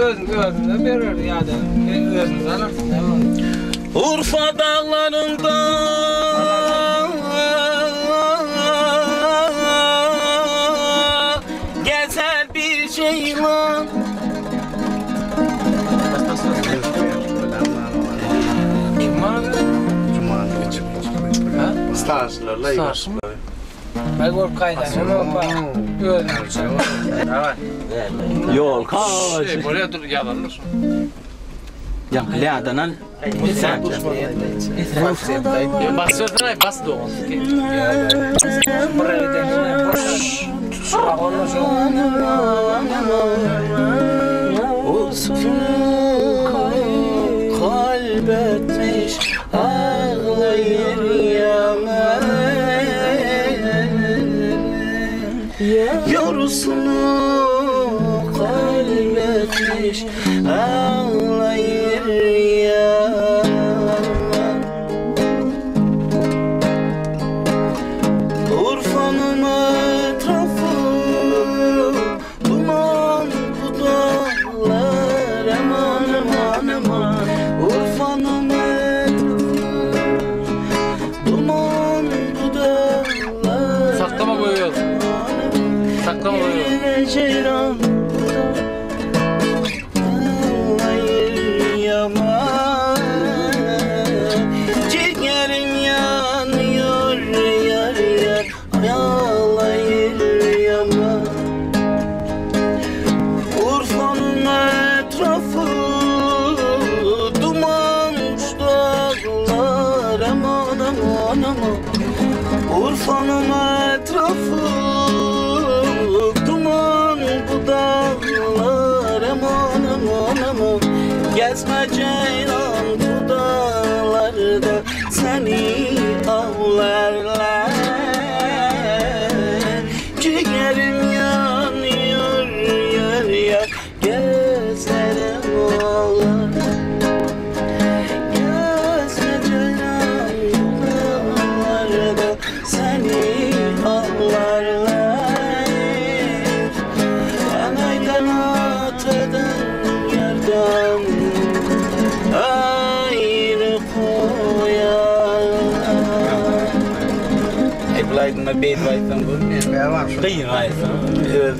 Özünde verir yani. Özünde alırsın değil mi? Urfa dağlarında gezer bir ceylan. Kim var abi? Starslarla iyi. Ben korkayım. Yol kaç. Buraya dur yalanır. Ya leadan al. Sen. Bas ödünay bas da olmaz. Buraya gidelim. Boş. Olsun kalbetmiş ağlayır yaman. Yorusunu kalbetmiş ağlayır yaman. Urfa'nın etrafı duman bu dağlar, aman aman aman. Urfa'nın etrafı duman bu dağlar. Saklama koyuyor. Saklama koyuyor. Ceylan ağlayır yaman. Ciğerim yanıyor yar yar, ağlayır yaman. Urfa'nın etrafı dumanmış dağlar, aman aman aman. Urfa'nın etrafı duman bu dağlar, aman aman aman. Gezme ceylan bu dağlarda, seni avlarlar. Ciğerim yanıyor yar yar, gözlerim ağlar. Gezme ceylan bu dağlarda, seni avlarlar. Anaydan atadan yerden ayrı koyarlar. Hep laytına beyt vaysan bu ne? Kıyın vaysan. Evet,